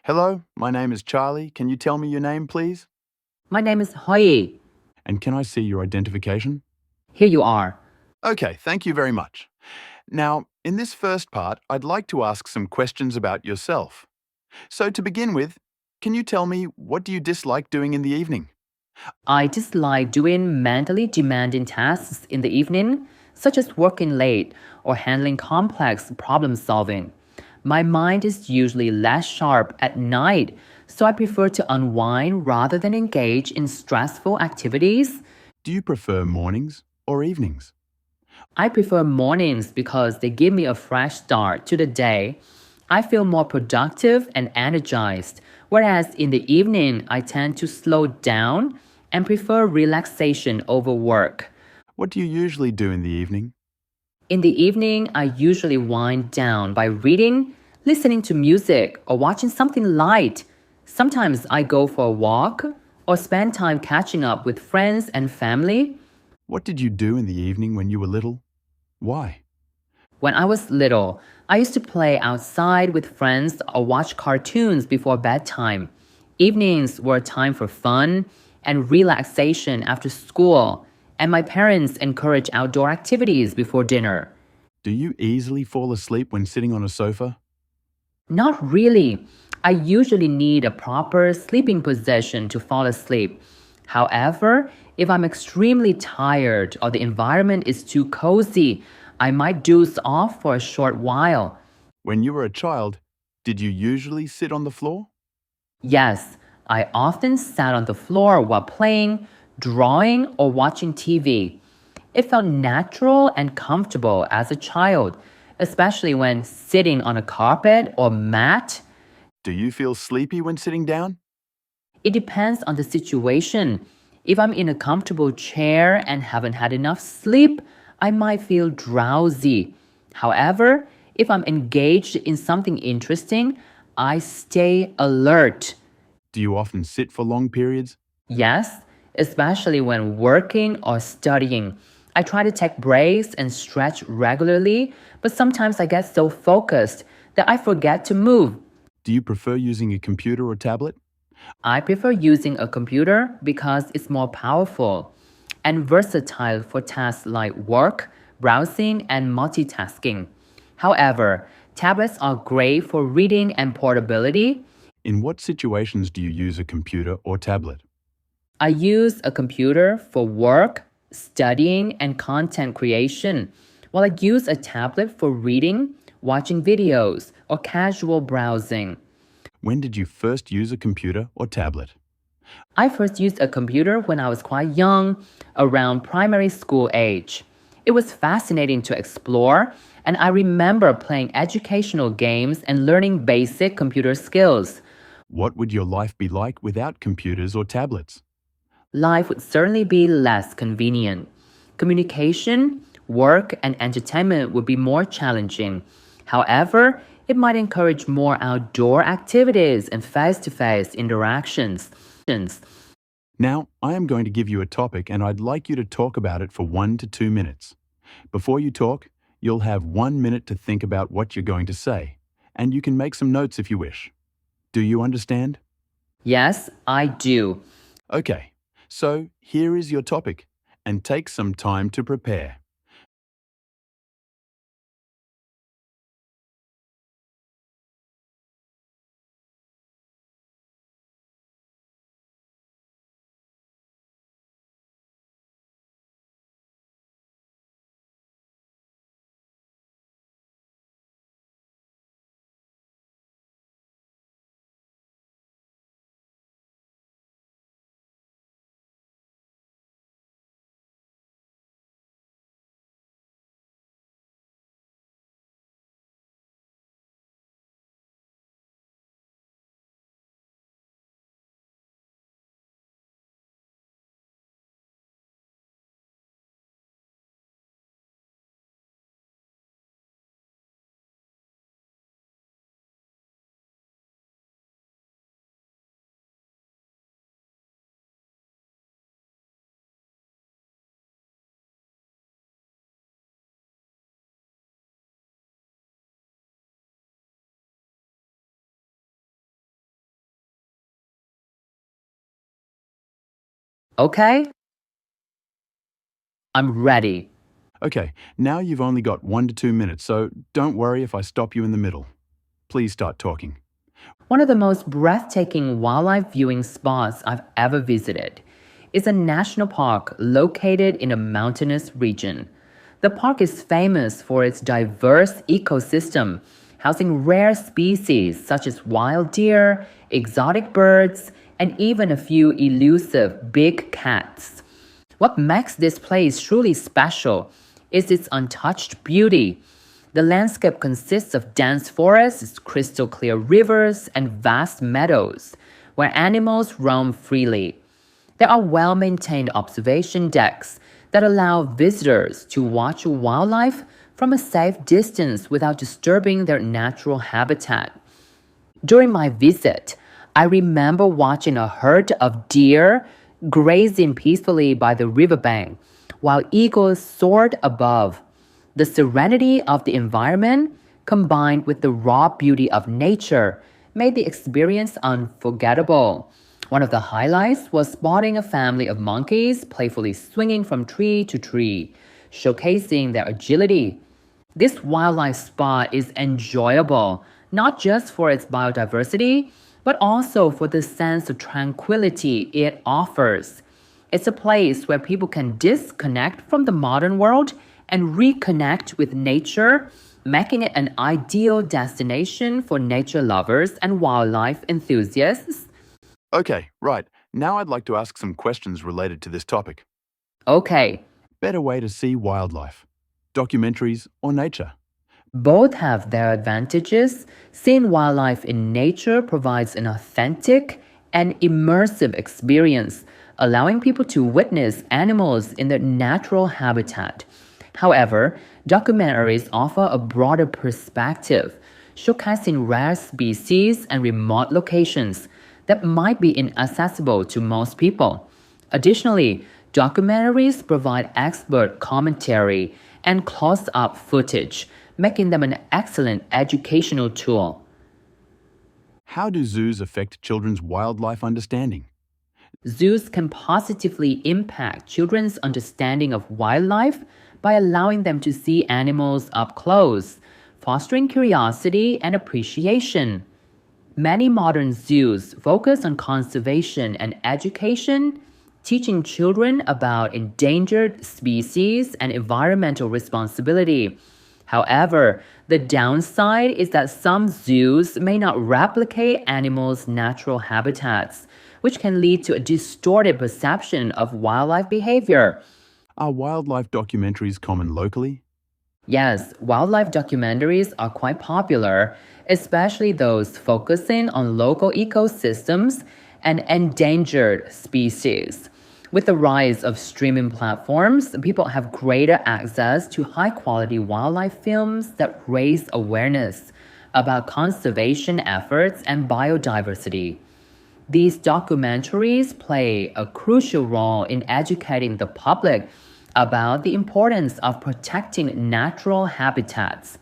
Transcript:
Hello, my name is Charlie. Can you tell me your name, please? My name is Huy. And can I see your identification? Here you are. Okay, thank you very much. Now, in this first part, I'd like to ask some questions about yourself. So to begin with, can you tell me what do you dislike doing in the evening? I dislike doing mentally demanding tasks in the evening, such as working late or handling complex problem solving. My mind is usually less sharp at night, so I prefer to unwind rather than engage in stressful activities. Do you prefer mornings or evenings? I prefer mornings because they give me a fresh start to the day. I feel more productive and energized, whereas in the evening I tend to slow down and prefer relaxation over work. What do you usually do in the evening? In the evening, I usually wind down by reading, listening to music, or watching something light. Sometimes I go for a walk or spend time catching up with friends and family. What did you do in the evening when you were little? Why? When I was little, I used to play outside with friends or watch cartoons before bedtime. Evenings were a time for fun and relaxation after school, and my parents encouraged outdoor activities before dinner. Do you easily fall asleep when sitting on a sofa? Not really. I usually need a proper sleeping position to fall asleep. However, if I'm extremely tired or the environment is too cozy, I might doze off for a short while. When you were a child, did you usually sit on the floor? Yes, I often sat on the floor while playing, drawing, or watching TV. It felt natural and comfortable as a child, especially when sitting on a carpet or mat. Do you feel sleepy when sitting down? It depends on the situation. If I'm in a comfortable chair and haven't had enough sleep, I might feel drowsy. However, if I'm engaged in something interesting, I stay alert. Do you often sit for long periods? Yes, especially when working or studying. I try to take breaks and stretch regularly, but sometimes I get so focused that I forget to move. Do you prefer using a computer or tablet? I prefer using a computer because it's more powerful and versatile for tasks like work, browsing, and multitasking. However, tablets are great for reading and portability. In what situations do you use a computer or tablet? I use a computer for work, studying, and content creation, while I use a tablet for reading, watching videos, or casual browsing. When did you first use a computer or tablet? I first used a computer when I was quite young, around primary school age. It was fascinating to explore, and I remember playing educational games and learning basic computer skills. What would your life be like without computers or tablets? Life would certainly be less convenient. Communication, work, and entertainment would be more challenging. However, it might encourage more outdoor activities and face to face interactions. Now, I am going to give you a topic and I'd like you to talk about it for 1 to 2 minutes. Before you talk, you'll have 1 minute to think about what you're going to say, and you can make some notes if you wish. Do you understand? Yes, I do. Okay, so here is your topic, and take some time to prepare. Okay? I'm ready. Okay, now you've only got 1 to 2 minutes, so don't worry if I stop you in the middle. Please start talking. One of the most breathtaking wildlife viewing spots I've ever visited is a national park located in a mountainous region. The park is famous for its diverse ecosystem, housing rare species such as wild deer, exotic birds, and even a few elusive big cats. What makes this place truly special is its untouched beauty. The landscape consists of dense forests, crystal clear rivers, and vast meadows where animals roam freely. There are well maintained observation decks that allow visitors to watch wildlife from a safe distance without disturbing their natural habitat. During my visit, I remember watching a herd of deer grazing peacefully by the riverbank while eagles soared above. The serenity of the environment, combined with the raw beauty of nature, made the experience unforgettable. One of the highlights was spotting a family of monkeys playfully swinging from tree to tree, showcasing their agility. This wildlife spot is enjoyable, not just for its biodiversity, but also for the sense of tranquility it offers. It's a place where people can disconnect from the modern world and reconnect with nature, making it an ideal destination for nature lovers and wildlife enthusiasts. Okay, right. Now I'd like to ask some questions related to this topic. Okay, Better way to see wildlife: documentaries or nature? both have their advantages. Seeing wildlife in nature provides an authentic and immersive experience, allowing people to witness animals in their natural habitat. However, documentaries offer a broader perspective, showcasing rare species and remote locations that might be inaccessible to most people. Additionally, documentaries provide expert commentary and close up footage, making them an excellent educational tool. How do zoos affect children's wildlife understanding? Zoos can positively impact children's understanding of wildlife by allowing them to see animals up close, fostering curiosity and appreciation. Many modern zoos focus on conservation and education, teaching children about endangered species and environmental responsibility. However, the downside is that some zoos may not replicate animals' natural habitats, which can lead to a distorted perception of wildlife behavior. Are wildlife documentaries common locally? Yes, wildlife documentaries are quite popular, especially those focusing on local ecosystems and endangered species. With the rise of streaming platforms, people have greater access to high quality wildlife films that raise awareness about conservation efforts and biodiversity. These documentaries play a crucial role in educating the public about the importance of protecting natural habitats.